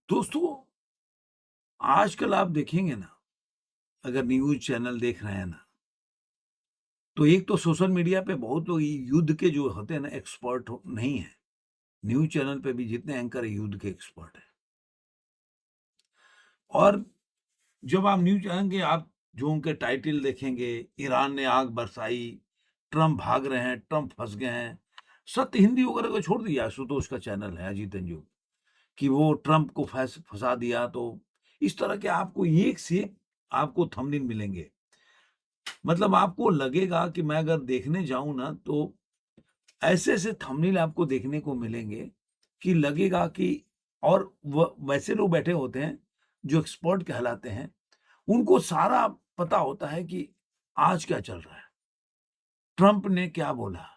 दोस्तों, आजकल आप देखेंगे ना, अगर न्यूज़ चैनल देख रहे हैं ना, तो एक तो सोशल मीडिया पे बहुत लोग युद्ध के जो होते हैं ना एक्सपर्ट नहीं है। न्यूज़ चैनल पे भी जितने एंकर है युद्ध के एक्सपर्ट हैं। और जब आप न्यूज़ चैनल के आप जो उनके टाइटल देखेंगे, ईरान ने आग बरसाई, ट्रम्प भाग रहे हैं, ट्रम्प फँस गए हैं। सत्य हिंदी वगैरह को छोड़ दीजिए, आशुतोष का चैनल है अजीत अंजू, कि वो ट्रम्प को फँसा दिया, तो इस तरह के आपको एक से एक आपको थंबनेल मिलेंगे। मतलब आपको लगेगा कि मैं अगर देखने जाऊँ ना, तो ऐसे-ऐसे थंबनेल आपको देखने को मिलेंगे कि लगेगा कि और वैसे लोग बैठे होते हैं, जो एक्सपर्ट कहलाते हैं, उनको सारा पता होता है कि आज क्या चल रहा है, ट्रम्प ने क्या बोला,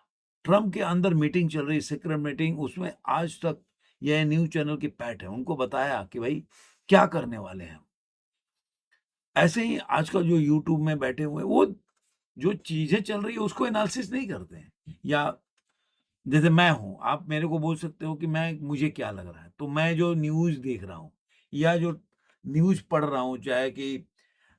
ट्रम्प के अंदर मीटिंग चल रही है, सीक्रेट मीटिंग, उसमें आज तक यह न्यूज़ चैनल की पैठ है, उनको बताया कि भाई क्या करने वाले हैं। ऐसे ही आजकल जो यूट्यूब में बैठे हुए हैं, वो जो चीज़ें चल रही है उसको एनालिसिस नहीं करते हैं। या जैसे मैं हूँ, आप मेरे को बोल सकते हो कि मैं मुझे क्या लग रहा है, तो मैं जो न्यूज़ देख रहा हूँ या जो न्यूज़ पढ़ रहा हूँ, चाहे कि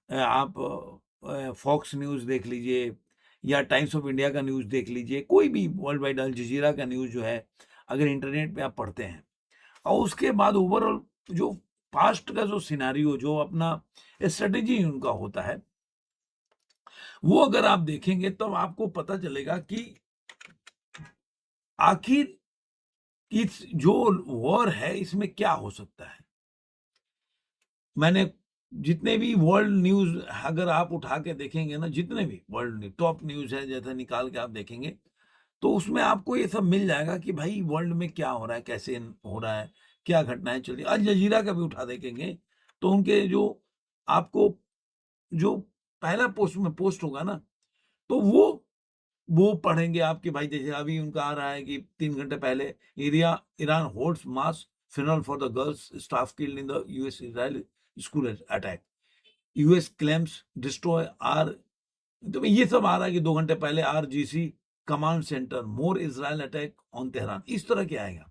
आप फॉक्स न्यूज़ देख लीजिए या टाइम्स ऑफ इंडिया का न्यूज़ देख लीजिए, कोई भी वर्ल्ड वाइड अल जज़ीरा का न्यूज़ जो है, अगर इंटरनेट पे आप पढ़ते हैं और उसके बाद ओवरऑल जो पास्ट का जो सिनेरियो जो अपना स्ट्रेटेजी उनका होता है, वो अगर आप देखेंगे तो आपको पता चलेगा कि आखिर इस जो वॉर है इसमें क्या हो सकता है। मैंने जितने भी वर्ल्ड न्यूज़ अगर आप उठा के देखेंगे ना, जितने भी वर्ल्ड न्यूज़ टॉप न्यूज़ है जैसे निकाल के आप देखेंगे, तो उसमें आपको ये सब मिल जाएगा कि भाई वर्ल्ड में क्या हो रहा है, कैसे हो रहा है, क्या घटनाएँ चल रही हैं। अल जज़ीरा का भी उठा देखेंगे, तो उनके जो आपको जो पहला पोस्ट होगा ना, तो वो पढ़ेंगे आप कि भाई जैसे अभी उनका आ रहा है कि 3 घंटे पहले Iran holds mass funeral for the girls staff killed in the US Israel school attack. US claims destroyer, तो ये सब आ रहा है कि 2 घंटे पहले RGC command centre more Israel attack on Tehran, इस तरह के आएगा।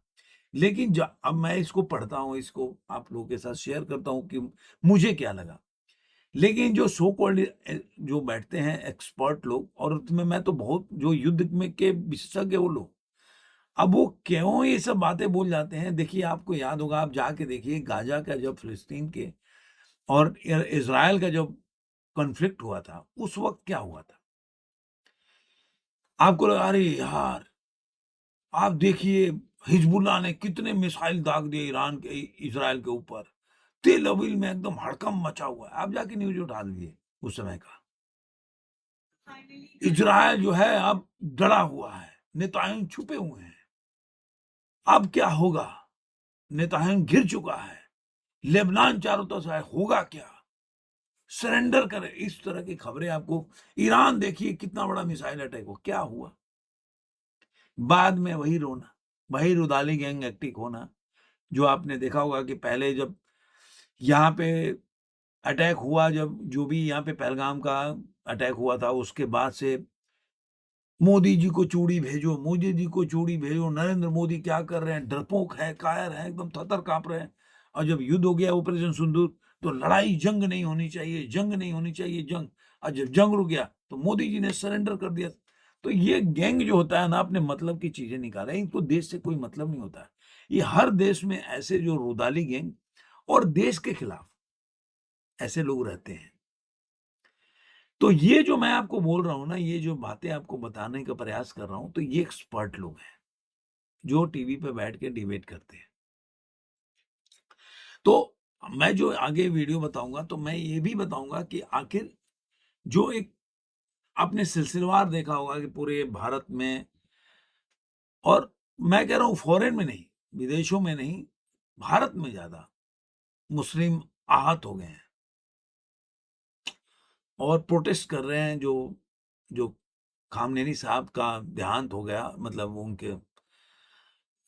लेकिन ज अब मैं इसको पढ़ता हूँ, इसको आप लोगों के साथ शेयर करता हूँ कि मुझे क्या लगा। लेकिन जो सो कॉल्ड जो बैठते हैं एक्सपर्ट लोग, और उसमें मैं तो बहुत जो युद्ध में के विशेषज्ञ वो लोग, अब वो क्यों ये सब बातें बोल जाते हैं, देखिए आपको याद होगा, आप जाके देखिए गाजा का जब फिलिस्तीन के और इज़राइल का जब कॉन्फ्लिक्ट हुआ था, उस वक़्त क्या हुआ था? आपको लगा अरे यार! आप देखिए हिजबुल्लाह ने कितने मिसाइल दाग दिए ईरान के इज़राइल के ऊपर। तेल अवील में एकदम हड़कंप मचा हुआ है। आप जाके न्यूज़ उठा लीजिए उस समय का। इज़राइल जो है अब डरा हुआ है, नेतायन छुपे हुए हैं। अब क्या होगा? नेतायन घिर चुका है, लेबनान चारों तरफ से है, होगा क्या? सरेंडर करे, इस तरह की खबरें आपको। ईरान देखिए कितना बड़ा मिसाइल अटैक हो, क्या हुआ? बाद में वही रोना, वही रुदाली गैंग एक्टिव होना, जो आपने देखा होगा कि पहले जब यहाँ पे अटैक हुआ, जब जो भी यहाँ पे पहलगाम का अटैक हुआ था, उसके बाद से मोदी जी को चूड़ी भेजो, मोदी जी को चूड़ी भेजो, नरेंद्र मोदी क्या कर रहे हैं, डरपोक है, कायर है, एकदम थर-थर काँप रहे हैं। और जब युद्ध हो गया ऑपरेशन सिंदूर, तो लड़ाई जंग नहीं होनी चाहिए, जंग नहीं होनी चाहिए, जंग। और जब जंग रुक गया, तो मोदी जी ने सरेंडर कर दिया। तो ये गैंग जो होता है ना, अपने मतलब की चीज़ें निकाले, इनको देश से कोई मतलब नहीं होता है। ये हर देश में ऐसे जो रुदाली गैंग और देश के खिलाफ ऐसे लोग रहते हैं। तो ये जो मैं आपको बोल रहा हूँ ना, ये जो बातें आपको बताने का प्रयास कर रहा हूँ, तो ये एक्सपर्ट लोग हैं, जो टीवी पे बैठ के डिबेट करते हैं। तो मैं जो आगे वीडियो बताऊँगा, तो मैं ये भी बताऊँगा कि आखिर जो एक आपने सिलसिलेवार देखा होगा कि पूरे भारत में, और मैं कह रहा हूँ फॉरेन में नहीं, विदेशों में नहीं, भारत में ज़्यादा मुस्लिम आहत हो गए हैं और प्रोटेस्ट कर रहे हैं। जो जो खामनेनी साहब का देहांत हो गया, मतलब वो उनके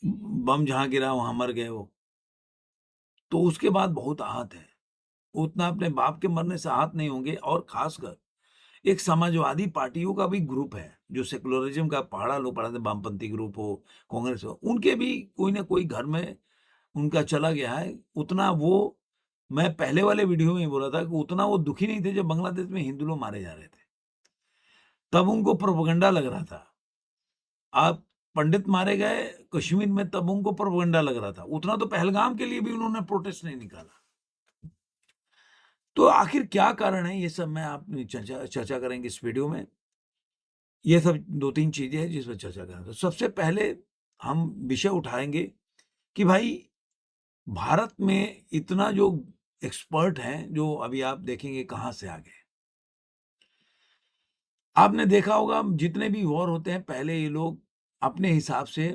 बम जहाँ गिरा वहाँ मर गए वो, तो उसके बाद बहुत आहत हैं। उतना अपने बाप के मरने से आहत नहीं होंगे। और खासकर एक समाजवादी पार्टियों का भी ग्रुप है, जो सेक्युलरिज़्म का पहाड़ा लोग पढ़ाते हैं, वामपंथी ग्रुप हो, कांग्रेस हो, उनके भी कोई ना कोई घर में उनका चला गया है, उतना वो, मैं पहले वाले वीडियो में ही बोला था कि उतना वो दुखी नहीं थे जब बांग्लादेश में हिंदू लोग मारे जा रहे थे। तब उनको प्रोपेगेंडा लग रहा था। आप पंडित मारे गए कश्मीर में, तब उनको प्रोपेगेंडा लग रहा था। उतना तो पहलगाम के लिए भी उन्होंने प्रोटेस्ट नहीं निकाला। तो आखिर क्या कारण है, ये सब मैं आप चर्चा चर्चा करेंगे इस वीडियो में। ये सब 2-3 चीज़ें हैं जिस पर चर्चा करेंगे। तो सबसे पहले हम विषय उठाएँगे कि भाई भारत में इतना जो एक्सपर्ट हैं, जो अभी आप देखेंगे कहाँ से आ गए। आपने देखा होगा जितने भी वॉर होते हैं, पहले ये लोग अपने हिसाब से,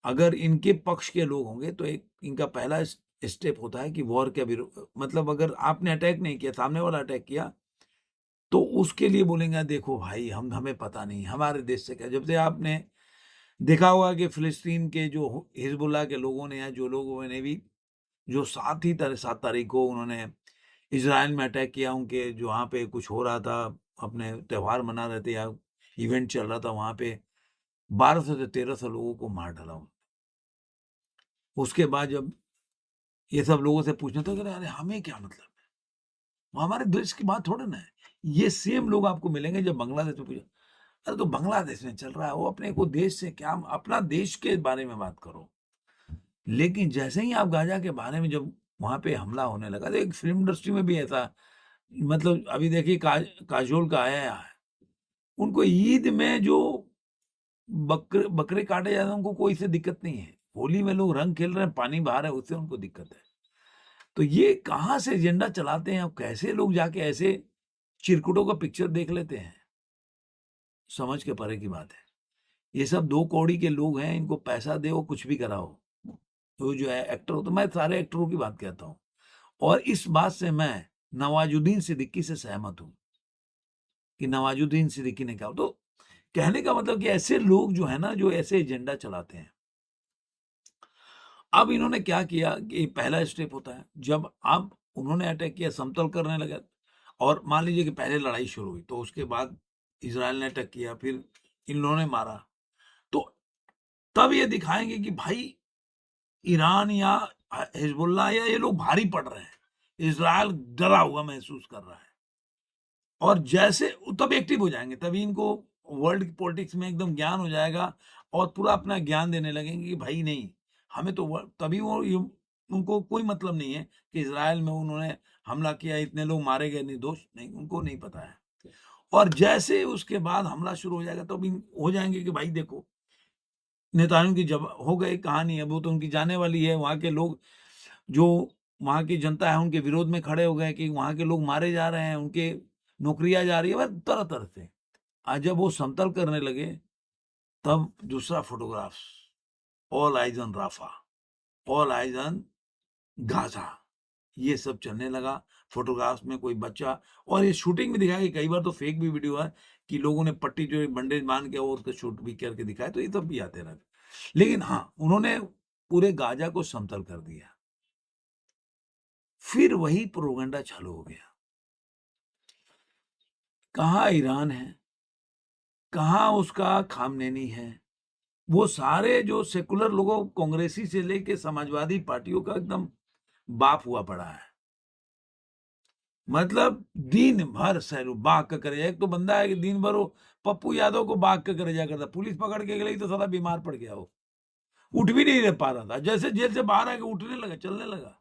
अगर इनके पक्ष के लोग होंगे तो एक इनका पहला स्टेप होता है कि वॉर के विरुद्ध, मतलब अगर आपने अटैक नहीं किया, सामने वाला अटैक किया, तो उसके लिए बोलेंगे देखो भाई हमें पता नहीं हमारे देश से क्या। जब से आपने देखा होगा कि फिलिस्तीन के जो हिजबुल्लाह के लोगों ने या जो लोगों ने भी, जो 7 तारीख को उन्होंने इज़राइल में अटैक किया, उनके जो वहाँ पे कुछ हो रहा था, अपने त्योहार मना रहे थे या इवेंट चल रहा था, वहाँ पे 1200 से 1300 लोगों को मार डाला। उसके बाद जब ये सब लोगों से पूछना तो कह रहे अरे हमें क्या मतलब है, वो हमारे देश की बात थोड़ी ना है। ये सेम लोग आपको मिलेंगे जब बांग्लादेश में पूछा, अरे तो बांग्लादेश में चल रहा है, वो अपने को देश से क्या, अपना देश के बारे में बात करो। लेकिन जैसे ही आप गाजा के बारे में जब वहाँ पे हमला होने लगा, तो एक फ़िल्म इंडस्ट्री में भी ऐसा, मतलब अभी देखिए काजोल का आया है, उनको ईद में जो बकरे काटे जाते हैं, उनको कोई से दिक्कत नहीं है। होली में लोग रंग खेल रहे हैं, पानी बहा रहे हैं, उससे उनको दिक्कत है। तो ये कहाँ से एजेंडा चलाते हैं और कैसे लोग जाके ऐसे चिरकुटों का पिक्चर देख लेते हैं, समझ के परे की बात है। ये सब 2 कौड़ी के लोग हैं, इनको पैसा दो, कुछ भी कराओ। तो जो है एक्टर हो, तो मैं सारे एक्टरों की बात कहता हूँ और इस बात से मैं नवाजुद्दीन सिद्दीकी से सहमत हूँ कि नवाजुद्दीन सिद्दीकी ने कहा। तो कहने का मतलब कि ऐसे लोग जो है ना, जो ऐसे एजेंडा चलाते हैं। अब इन्होंने क्या किया कि पहला स्टेप होता है, जब अब उन्होंने अटैक किया, समतल करने लगे, और मान लीजिए कि पहले लड़ाई शुरू हुई, तो उसके बाद इज़राइल ने अटैक किया, फिर इन लोगों ने मारा। तो तब ये दिखाएँगे कि भाई ईरान या हिज़्बुल्लाह या ये लोग भारी पड़ रहे हैं। इज़राइल डरा हुआ महसूस कर रहा है। और जैसे तब एक्टिव हो जाएँगे, तभी इनको वर्ल्ड की पॉलिटिक्स में एकदम ज्ञान हो जाएगा और पूरा अपना ज्ञान देने लगेंगे कि भाई नहीं, हमें तो तभी वो उनको कोई मतलब नहीं है कि इज़राइल में उन्होंने हमला किया, इतने लोग मारे गए, निर्दोष नहीं, उनको नहीं पता है। और जैसे उसके बाद हमला शुरू हो जाएगा, तब हो जाएँगे कि भाई देखो, नेताओं की जब हो गई कहानी है, वो तो उनकी जाने वाली है। वहाँ के लोग, जो वहाँ की जनता है, उनके विरोध में खड़े हो गए कि वहाँ के लोग मारे जा रहे हैं, उनके नौकरियाँ जा रही है, बस तरह-तरह से। आज जब वो समतल करने लगे, तब दूसरा photographs, all eyes on Rafah, all eyes on Gaza, ये सब चलने लगा। फ़ोटोग्राफ्स में कोई बच्चा, और ये शूटिंग में दिखाया कि कई बार तो फ़ेक भी वीडियो है कि लोगों ने पट्टी जो एक बैंडेज बाँध के और उसको शूट भी करके दिखाया, तो ये सब भी आते रहते। लेकिन हाँ, उन्होंने पूरे गाज़ा को समतल कर दिया। फिर वही प्रोपेगेंडा चालू हो गया। कहाँ ईरान है, कहाँ उसका ख़ामनेनी है। वो सारे जो सेकुलर लोगों, कांग्रेसी से लेके समाजवादी पार्टियों का एकदम बाप हुआ पड़ा है। मतलब दिन भर सैलू बाघ का करेजा। एक तो बंदा है कि दिन भर वो पप्पू यादव को बाघ का करेजा करता, पुलिस पकड़ के गई तो साला बीमार पड़ गया वो, उठ भी नहीं रह पा रहा था। जैसे जेल से बाहर आके उठने लगा, चलने लगा।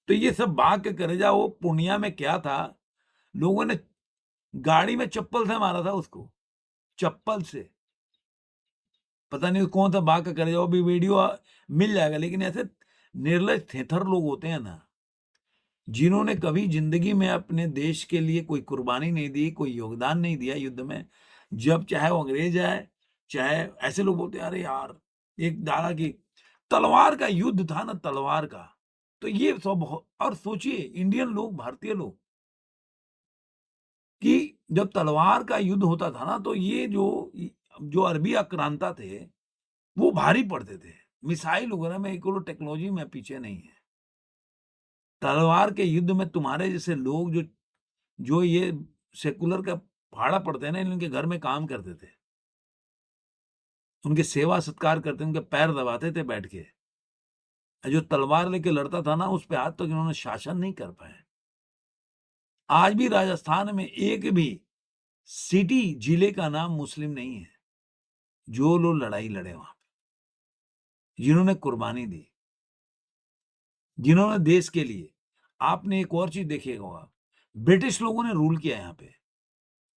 तो ये सब बाघ का करेजा। वो पूर्णिया में क्या था, लोगों ने गाड़ी में चप्पल से मारा था उसको, चप्पल से। पता नहीं कौन सा बाघ का करेजा, वो भी वीडियो मिल जाएगा। लेकिन ऐसे निर्लज थेथर लोग होते हैं ना, जिन्होंने कभी ज़िंदगी में अपने देश के लिए कोई कुर्बानी नहीं दी, कोई योगदान नहीं दिया युद्ध में। जब चाहे वो अंग्रेज़ आए, चाहे ऐसे लोग बोलते हैं, "अरे यार!" एक धारा की तलवार का युद्ध था ना, तलवार का। तो ये सब हो, और सोचिए इंडियन लोग, भारतीय लोग, कि जब तलवार का युद्ध होता था ना, तो ये जो अरबी आक्रांता थे, वो भारी पड़ते थे। मिसाइल वगैरह में एक टेक्नोलॉजी में पीछे नहीं है। तलवार के युद्ध में तुम्हारे जैसे लोग, जो जो ये सेकुलर का भाड़ा पड़ते हैं ना, इनके घर में काम करते थे। उनके सेवा-सत्कार करते, उनके पैर दबाते थे बैठ के। जो तलवार लेके लड़ता था ना, उस पे आज तक इन्होंने शासन नहीं कर पाए। आज भी राजस्थान में एक भी सिटी, जिले का नाम मुस्लिम नहीं है, जो लोग लड़ाई लड़े वहां पे, जिन्होंने कुर्बानी दी, जिन्होंने देश के लिए। आपने एक और चीज देखिएगा होगा, ब्रिटिश लोगों ने रूल किया यहाँ पे।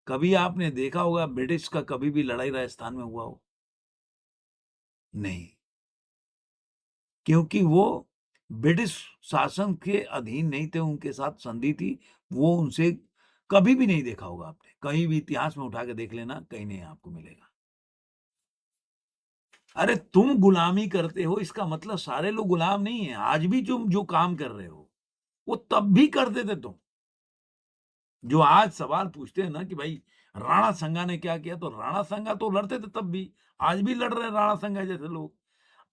कभी आपने देखा होगा ब्रिटिश का कभी भी लड़ाई राजस्थान में हुआ हो? नहीं, क्योंकि वो ब्रिटिश शासन के अधीन नहीं थे, उनके साथ संधि थी। वो उनसे कभी भी नहीं देखा होगा आपने, कहीं भी इतिहास में उठा के देख लेना, कहीं नहीं आपको मिलेगा। अरे तुम गुलामी करते हो, इसका मतलब सारे लोग गुलाम नहीं है। आज भी तुम जो काम कर रहे हो, वो तब भी करते थे तुम। जो आज सवाल पूछते हैं ना कि भाई राणा संगा ने क्या किया, तो राणा संगा तो लड़ते थे तब भी, आज भी लड़ रहे हैं राणा संगा जैसे लोग।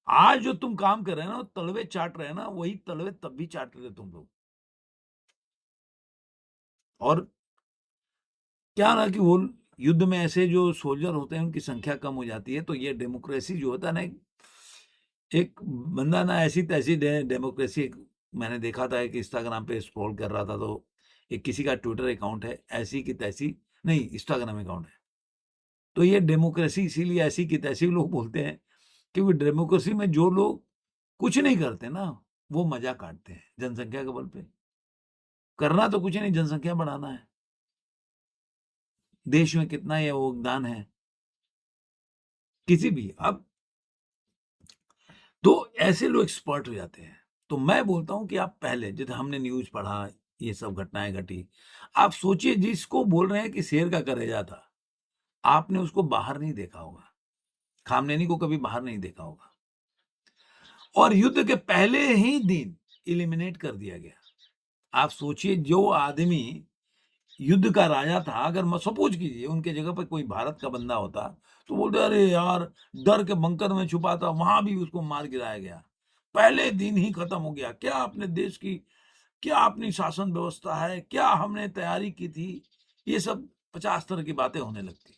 आज जो तुम काम कर रहे हैं ना, वो तलवे चाट रहे हैं ना, वही तलवे तब भी चाट रहे थे तुम लोग। और क्या ना कि वो युद्ध में ऐसे जो सोल्जर होते हैं, उनकी संख्या कम हो जाती है, तो ये डेमोक्रेसी जो होता है ना, एक बंदा ना ऐसी तैसी डेमोक्रेसी, मैंने देखा था कि इंस्टाग्राम पे स्क्रॉल कर रहा था, तो एक किसी का ट्विटर अकाउंट है, ऐसी की तैसी, नहीं इंस्टाग्राम अकाउंट है। तो ये डेमोक्रेसी इसीलिए ऐसी की तैसी लोग बोलते हैं, क्योंकि डेमोक्रेसी में जो लोग कुछ नहीं करते ना, वो मजा काटते हैं जनसंख्या के बल पे। करना तो कुछ नहीं, जनसंख्या बढ़ाना है। देश में कितना ये योगदान है किसी भी। अब तो ऐसे लोग एक्सपर्ट हो जाते हैं। तो मैं बोलता हूँ कि आप पहले, जैसे हमने न्यूज़ पढ़ा, ये सब घटनाएँ घटी, आप सोचिए जिसको बोल रहे हैं कि शेर का कलेजा था, आपने उसको बाहर नहीं देखा होगा, खामनेनी को कभी बाहर नहीं देखा होगा, और युद्ध के पहले ही दिन एलिमिनेट कर दिया गया। आप सोचिए जो आदमी युद्ध का राजा था, अगर मैं सपोज कीजिए उनके जगह पर कोई भारत का बंदा होता, तो बोलते अरे यार, डर के बंकर में छुपा था, वहां भी उसको मार गिराया गया, पहले दिन ही खत्म हो गया। क्या अपने देश की, क्या अपनी शासन व्यवस्था है, क्या हमने तैयारी की थी, ये सब 50 तरह की बातें होने लगती।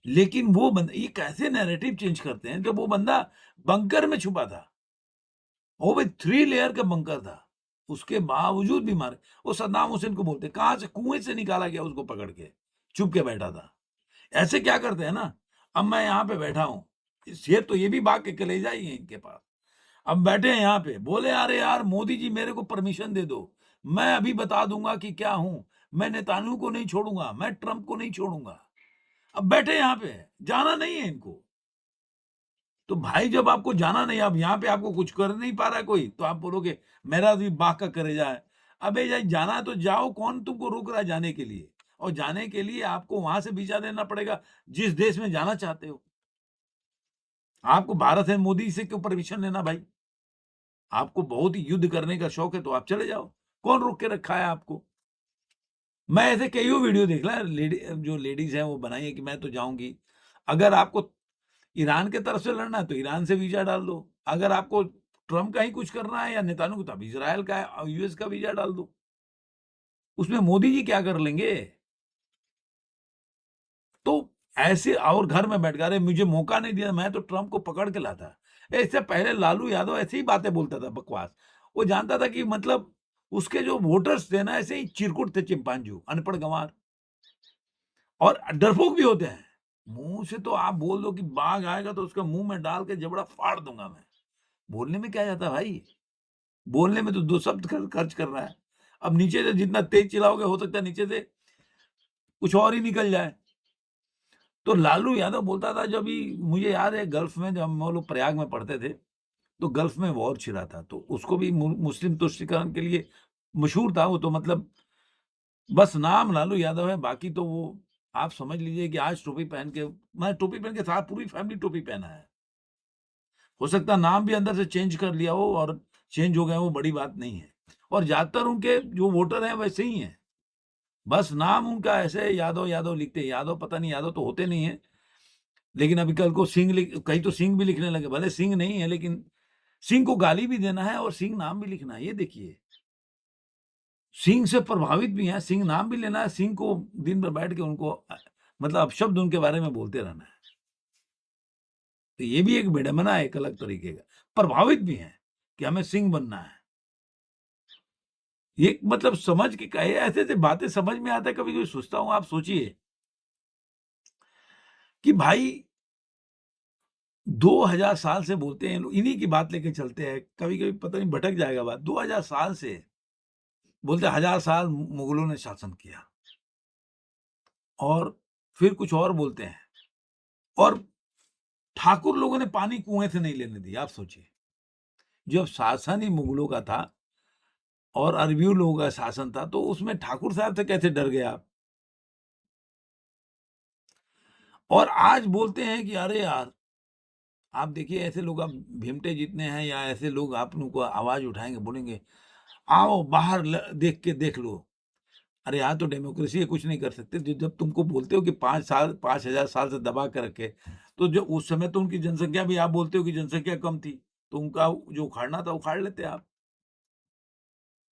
लेकिन वो बंदा, ये कैसे नैरेटिव चेंज करते हैं, जब वो बंदा बंकर में छुपा था, वो भी 3 लेयर का बंकर था, उसके बावजूद भी मारे। वो सद्दाम हुसैन को बोलते, कहाँ से, कुएँ से निकाला गया उसको पकड़ के, छुप के बैठा था। ऐसे क्या करते हैं ना, अब मैं यहाँ पे बैठा हूँ, शेर तो ये भी भाग के कलेजा ही है इनके पास। अब बैठे हैं यहाँ पे, बोले अरे यार मोदी जी मेरे को परमिशन दे दो, मैं अभी बता दूंगा कि क्या हूँ, मैं नेतान्याहू को नहीं छोड़ूंगा, मैं ट्रंप को नहीं छोड़ूंगा। अब बैठे यहाँ पे, जाना नहीं है इनको। तो भाई जब आपको जाना नहीं, अब यहाँ पे आपको कुछ कर नहीं पा रहा है कोई, तो आप बोलोगे मेरा भी बाघ का कलेजा है। अबे यार जाना है तो जाओ, कौन तुमको रोक रहा है जाने के लिए? और जाने के लिए आपको वहां से वीजा देना पड़ेगा, जिस देश में जाना चाहते हो। आपको भारत है, मोदी से क्यों परमिशन लेना भाई? आपको बहुत ही युद्ध करने का शौक है तो आप चले जाओ, कौन रोक के रखा है आपको? मैं ऐसे कईयों वीडियो देख रहा, लेडी जो लेडीज हैं वो बनाई है कि मैं तो जाऊंगी। अगर आपको ईरान के तरफ से लड़ना है तो ईरान से वीजा डाल दो, अगर आपको ट्रम्प का ही कुछ करना है या नेतान्याहू का, तब इजराइल का यूएस का वीजा डाल दो। उसमें मोदी जी क्या कर लेंगे? तो ऐसे, और घर में बैठ गए, अरे मुझे मौका नहीं दिया, मैं तो ट्रम्प को पकड़ के लाता। इससे पहले लालू यादव ऐसी ही बातें बोलता था, बकवास। वो जानता था कि मतलब उसके जो वोटर्स थे ना, ऐसे ही चिरकुट थे, चिंपांजू, अनपढ़ गंवार, और डरपोक भी होते हैं। मुंह से तो आप बोल दो कि बाघ आएगा तो उसका मुंह में डाल के जबड़ा फाड़ दूंगा मैं। बोलने में क्या जाता है भाई? बोलने में तो 2 शब्द खर्च कर रहा है। अब नीचे से जितना तेज चिल्लाओगे, हो सकता है नीचे से कुछ और ही निकल जाए। तो लालू यादव बोलता था, जब भी मुझे याद है गल्फ में जब हम लोग प्रयाग में पढ़ते थे, तो गल्फ में वॉर छिड़ा था, तो उसको भी मुस्लिम तुष्टीकरण के लिए मशहूर था वो, तो मतलब बस नाम लालू यादव है, बाकी तो वो आप समझ लीजिए कि आज टोपी पहन के, मैं टोपी पहन के साथ पूरी फैमिली टोपी पहना है। हो सकता है नाम भी अंदर से चेंज कर लिया हो और चेंज हो गए, वो बड़ी बात नहीं है। और ज्यादातर उनके जो वोटर हैं वैसे ही हैं, बस नाम उनका ऐसे यादव यादव लिखते हैं। यादव पता नहीं, यादव तो होते नहीं है, लेकिन अभी कल को सिंह लिख, कहीं तो सिंह भी लिखने लगे, भले सिंह नहीं है लेकिन सिंह को गाली भी देना है और सिंह नाम भी लिखना है। ये देखिए, सिंह से प्रभावित भी हैं, सिंह नाम भी लेना है, सिंह को दिन भर बैठ के उनको मतलब अपशब्द उनके बारे में बोलते रहना है। तो ये भी एक विडंबना है, एक अलग तरीके का। प्रभावित भी हैं कि हमें सिंह बनना है। ये मतलब समझ के कहे ऐसे-ऐसे बातें समझ में आता है, कभी-कभी सोचता हूँ, आप सोचिए कि भाई 2000 साल से बोलते हैं लोग, इन्हीं की बात लेके चलते हैं, कभी-कभी पता नहीं भटक जाएगा बात। 2000 साल से बोलते हैं 1000 साल मुगलों ने शासन किया और फिर कुछ और बोलते हैं और ठाकुर लोगों ने पानी कुएँ से नहीं लेने दिया, आप सोचिए। जब शासन ही मुगलों का था और अरबियों लोगों का शासन था, तो उसमें ठाकुर साहब से कैसे डर गए आप? और आज बोलते हैं कि अरे यार, आप देखिए ऐसे लोग, आप भीमटे जितने हैं या ऐसे लोग आप लोगों को आवाज़ उठाएँगे, बोलेंगे, "आओ बाहर देख के देख लो।" अरे यहाँ तो डेमोक्रेसी है, कुछ नहीं कर सकते। जब तुमको बोलते हो कि 5 साल 5000 साल से दबा के रखे, तो जो उस समय तो उनकी जनसंख्या भी, आप बोलते हो कि जनसंख्या कम थी, तो उनका जो उखाड़ना था उखाड़ लेते आप।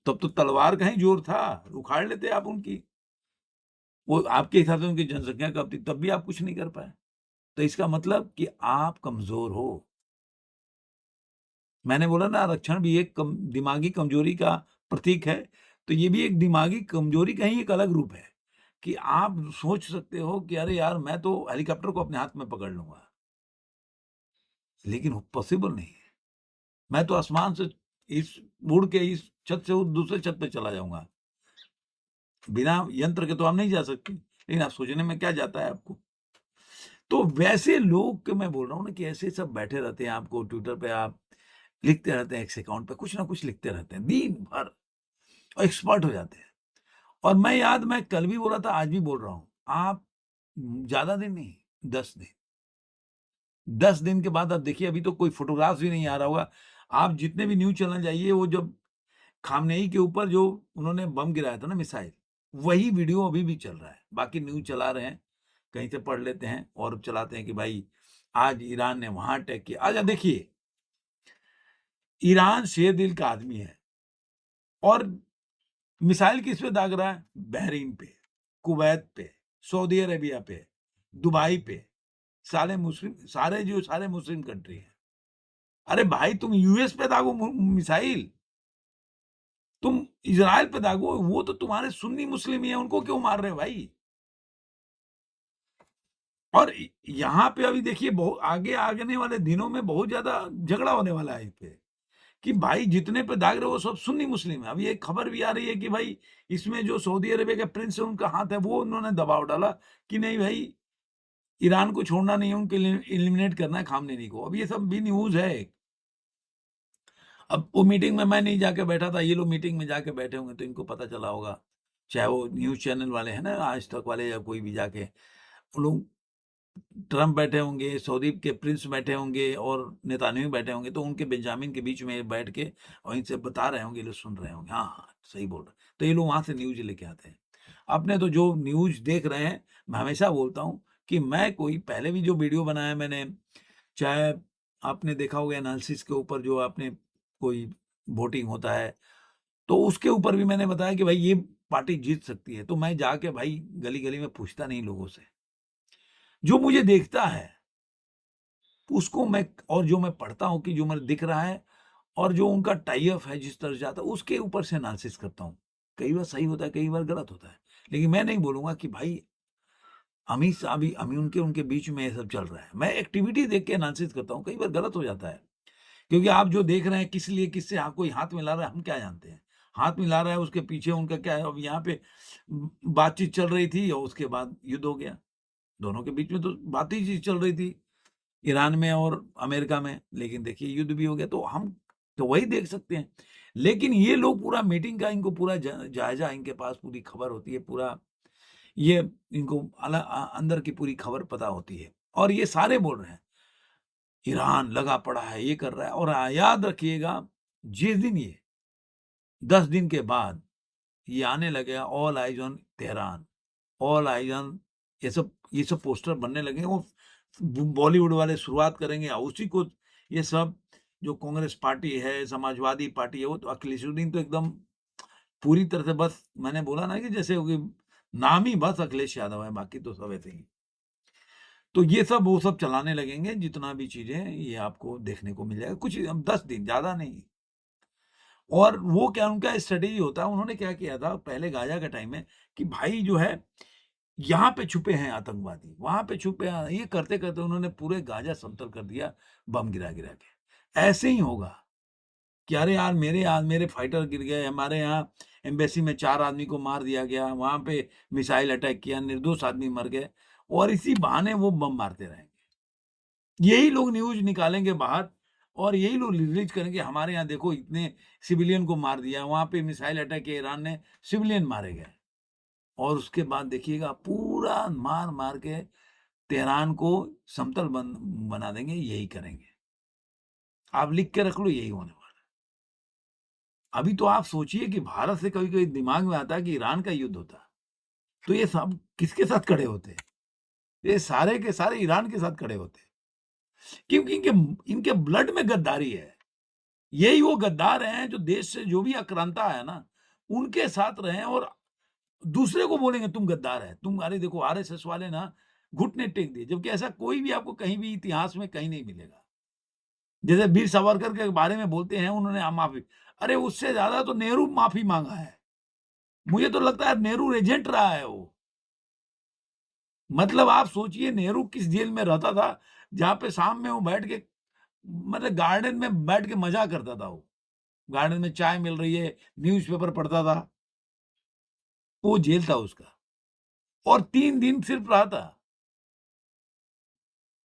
तब तो तलवार का ही जोर था, उखाड़ लेते आप उनकी। वो आपके हिसाब से उनकी जनसंख्या कम थी, तब भी आप कुछ नहीं कर पाए। तो इसका मतलब कि आप कमज़ोर हो। मैंने बोला ना, आरक्षण भी एक दिमागी कमज़ोरी का प्रतीक है, तो ये भी एक दिमागी कमज़ोरी का ही एक अलग रूप है, कि आप सोच सकते हो कि अरे यार, मैं तो हेलीकॉप्टर को अपने हाथ में पकड़ लूँगा, लेकिन वो पॉसिबल नहीं है। मैं तो आसमान से इस उड़ के इस छत से उस दूसरे छत पे चला जाऊँगा। बिना यंत्र के तो आप नहीं जा सकते, लेकिन आप सोचने में क्या जाता है आपको? तो वैसे लोग के मैं बोल रहा हूँ ना कि ऐसे सब बैठे रहते हैं, आपको ट्विटर पे आप लिखते रहते हैं, एक्स अकाउंट पे कुछ ना कुछ लिखते रहते हैं, दिन भर, और एक्सपर्ट हो जाते हैं। और मैं कल भी बोला था, आज भी बोल रहा हूँ, आप ज़्यादा दिन नहीं, 10 दिन, 10 दिन के बाद आप देखिए, अभी तो कोई फ़ोटोग्राफ्स भी नहीं आ रहा होगा। आप जितने भी न्यूज़ चैनल जाइए, वो जब खामनेई के ऊपर जो उन्होंने बम गिराया था ना, मिसाइल, वही वीडियो अभी भी चल रहा है। बाकी न्यूज़ चला रहे हैं, कहीं से पढ़ लेते हैं और चलाते हैं कि भाई आज ईरान ने वहाँ अटैक किया। अच्छा देखिए, ईरान शेर दिल का आदमी है और मिसाइल किस पे दाग रहा है? बहरीन पे, कुवैत पे, सऊदी अरेबिया पे, दुबई पे, सारे मुस्लिम कंट्री हैं। अरे भाई, तुम यूएस पे दागो मिसाइल, तुम इज़राइल पे दागो, वो तो तुम्हारे सुन्नी मुस्लिम ही हैं, उनको क्यों मार रहे हो भाई? और यहाँ पे अभी देखिए, आगे आने वाले दिनों में बहुत ज़्यादा झगड़ा होने वाला है इस पे, कि भाई जितने पे दाग रहे हो वो सब सुन्नी मुस्लिम है। अभी एक खबर भी आ रही है कि भाई इसमें जो सऊदी अरेबिया के प्रिंस है, उनका हाथ है, वो उन्होंने दबाव डाला कि नहीं भाई, ईरान को छोड़ना नहीं है, उनको एलिमिनेट करना है खामनेई को। अब ये सब भी न्यूज़ है। अब वो मीटिंग में मैं नहीं जाके बैठा था, ये लोग मीटिंग में जाके बैठे होंगे तो इनको पता चला होगा। चाहे वो न्यूज़ चैनल वाले हैं ना, आज तक वाले या कोई भी जाके, वो लोग, ट्रम्प बैठे होंगे, सऊदी के प्रिंस बैठे होंगे और नेतान्याहू बैठे होंगे, तो उनके बेंजामिन के बीच में बैठ के और इनसे बता रहे होंगे, ये लोग सुन रहे होंगे, हाँ, हाँ, सही बोल रहे हैं। तो ये लोग वहाँ से न्यूज़ लेके आते हैं। अपने तो जो न्यूज़ देख रहे हैं, मैं हमेशा बोलता हूँ कि मैं कोई पहले भी जो वीडियो बनाया मैंने, चाहे आपने देखा होगा एनालिसिस के ऊपर, जो आपने कोई वोटिंग होता है, तो उसके ऊपर भी मैंने बताया कि भाई ये पार्टी जीत सकती है। तो मैं जाके भाई गली-गली में पूछता नहीं लोगों से। जो मुझे देखता है, उसको मैं, और जो मैं पढ़ता हूँ कि जो मुझे दिख रहा है और जो उनका टाई अप है जिस तरह से जाता है, उसके ऊपर से एनालिसिस करता हूँ। कई बार सही होता है, कई बार गलत होता है। लेकिन मैं नहीं बोलूँगा कि भाई अमित शाह भी, उनके उनके बीच में ये सब चल रहा है। मैं एक्टिविटी देख के एनालिसिस करता हूँ, कई बार गलत हो जाता है। क्योंकि आप जो देख रहे हैं, किस लिए, किससे कोई हाथ मिला रहा है, हम क्या जानते हैं? हाथ मिला रहा है, उसके पीछे उनका क्या है? अब यहाँ पे बातचीत चल रही थी और उसके बाद युद्ध हो गया। दोनों के बीच में तो बात ही चीज़ चल रही थी, ईरान में और अमेरिका में, लेकिन देखिए युद्ध भी हो गया, तो हम तो वही देख सकते हैं। लेकिन ये लोग पूरा मीटिंग का, इनको पूरा जायज़ा, इनके पास पूरी खबर होती है, पूरा ये इनको अंदर की पूरी खबर पता होती है और ये सारे बोल रहे हैं, ईरान लगा पड़ा है, ये कर रहा है। और याद रखिएगा, जिस दिन ये 10 दिन के बाद ये आने लगेगा, all eyes on Tehran, all eyes on, ये सब पोस्टर बनने लगेंगे, वो बॉलीवुड वाले शुरुआत करेंगे और उसी को ये सब, जो कांग्रेस पार्टी है, समाजवादी पार्टी है, वो तो अखिलेशुद्दीन तो एकदम पूरी तरह से, बस मैंने बोला ना कि जैसे वो कि नाम ही बस अखिलेश यादव है, बाकी तो सब ऐसे ही। तो ये सब वो सब चलाने लगेंगे, जितना भी चीज़ें हैं, ये आपको देखने को मिल जाएगा। कुछ 10 दिन, ज़्यादा नहीं। और वो क्या उनका स्ट्रैटेजी होता है, उन्होंने क्या किया था पहले गाज़ा के टाइम में कि भाई जो है, यहाँ पे छुपे हैं आतंकवादी, वहाँ पे छुपे हैं, ये करते-करते उन्होंने पूरे गाज़ा समतल कर दिया बम गिरा-गिरा के। ऐसे ही होगा कि अरे यार मेरे फाइटर गिर गए, हमारे यहाँ एम्बेसी में 4 आदमी को मार दिया गया, वहाँ पे मिसाइल अटैक किया, निर्दोष आदमी मर गए और इसी बहाने वो बम मारते रहेंगे। यही लोग न्यूज़ निकालेंगे बाहर और यही लोग रिलीज़ करेंगे, हमारे यहाँ देखो इतने सिविलियन को मार दिया, वहाँ पे मिसाइल अटैक किया ईरान ने, सिविलियन मारे गए। और उसके बाद देखिएगा पूरा मार-मार के तेहरान को समतल बना देंगे, यही करेंगे। आप लिख के रख लो, यही होने वाला है। अभी तो आप सोचिए कि भारत से कभी-कभी दिमाग में आता है कि ईरान का युद्ध होता, तो ये सब किसके साथ खड़े होते? ये सारे के सारे ईरान के साथ खड़े होते। क्योंकि इनके इनके ब्लड में गद्दारी है। यही वो गद्दार हैं जो देश से जो भी आक्रांता है ना, उनके साथ रहे और दूसरे को बोलेंगे तुम गद्दार है, तुम अरे देखो आरएसएस वाले ना घुटने टेक दिए, जबकि ऐसा कोई भी आपको कहीं भी इतिहास में कहीं नहीं मिलेगा। जैसे वीर सावरकर के बारे में बोलते हैं उन्होंने माफ़ी, अरे उससे ज़्यादा तो नेहरू माफ़ी माँगा है। मुझे तो लगता है नेहरू एजेंट रहा है वो। मतलब आप सोचिए नेहरू किस जेल में रहता था, जहाँ पे शाम में वो बैठ के मतलब गार्डन में बैठ के मज़ा करता था वो। गार्डन में चाय मिल रही है, न्यूज़पेपर पढ़ता था, वो जेल था उसका और 3 दिन सिर्फ रहा था।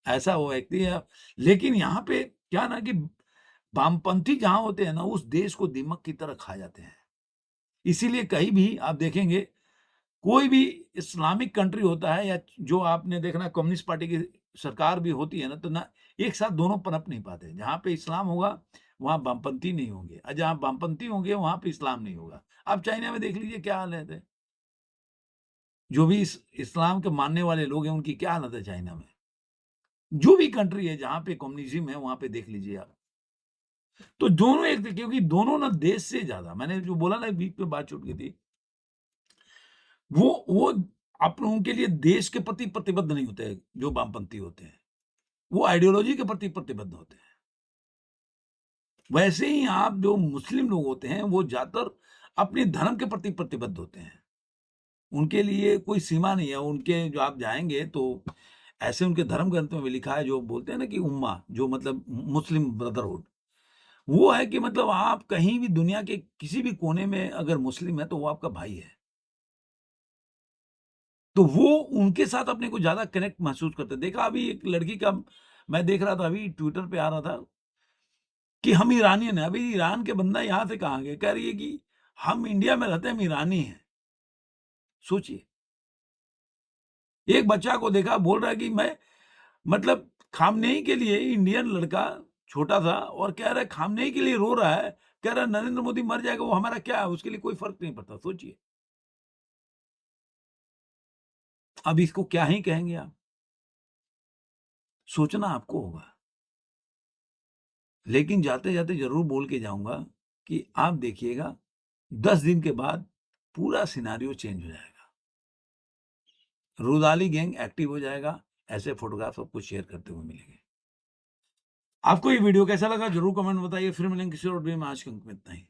ऐसा वो व्यक्ति है। लेकिन यहाँ पे क्या ना कि वामपंथी जहाँ होते हैं ना, उस देश को दीमक की तरह खा जाते हैं। इसीलिए कहीं भी आप देखेंगे, कोई भी इस्लामिक कंट्री होता है या जो आपने देखना कम्युनिस्ट पार्टी की सरकार भी होती है ना, तो ना एक साथ दोनों पनप नहीं पाते। जहाँ पे इस्लाम होगा, वहाँ वामपंथी नहीं होंगे और जहाँ वामपंथी होंगे, वहाँ पे इस्लाम नहीं होगा। आप चाइना में देख लीजिए क्या हालत है। जो भी इस्लाम के मानने वाले लोग हैं, उनकी क्या हालत है चाइना में। जो भी कंट्री है जहाँ पे कम्युनिज़्म है, वहाँ पे देख लीजिए आप। तो दोनों एक थे क्योंकि दोनों ना देश से ज़्यादा मैंने जो बोला ना बीच में बात छूट गई थी, वो आप लोगों के लिए देश के प्रति प्रतिबद्ध नहीं होते हैं, जो वामपंथी होते हैं। वो आइडियोलॉजी के प्रति प्रतिबद्ध होते हैं। वैसे ही आप जो मुस्लिम लोग होते हैं, वो ज़्यादातर अपने धर्म के प्रति प्रतिबद्ध होते हैं। उनके लिए कोई सीमा नहीं है, उनके जो आप जाएँगे तो ऐसे उनके धर्म ग्रंथों में भी लिखा है जो बोलते हैं ना कि उम्मा जो मतलब मुस्लिम ब्रदरहुड, वो है कि मतलब आप कहीं भी दुनिया के किसी भी कोने में अगर मुस्लिम है, तो वो आपका भाई है। तो वो उनके साथ अपने को ज़्यादा कनेक्ट महसूस करते हैं। देखा अभी एक लड़की का मैं देख रहा था अभी ट्विटर पे आ रहा था कि हम ईरानियन हैं। अभी ईरान के बंदा यहाँ से कहाँ गए? कह रही है कि हम इंडिया में रहते हैं, हम ईरानी हैं। सोचिए, एक बच्चा को देखा बोल रहा है कि मैं मतलब खामनेई के लिए इंडियन लड़का छोटा था और कह रहा है खामनेई के लिए रो रहा है। कह रहा है नरेंद्र मोदी मर जाएगा, वो हमारा क्या है? उसके लिए कोई फ़र्क नहीं पड़ता। सोचिए, अब इसको क्या ही कहेंगे आप? सोचना आपको होगा। लेकिन जाते-जाते ज़रूर बोल के जाऊँगा कि आप देखिएगा 10 दिन के बाद पूरा सिनेरियो चेंज हो जाएगा। रुदाली गैंग एक्टिव हो जाएगा, ऐसे फ़ोटोग्राफ आपको शेयर करते हुए मिलेंगे। आपको ये वीडियो कैसा लगा ज़रूर कमेंट में बताइए। फिर मिलेंगे किसी और वीडियो में, आज के अंक में इतना ही।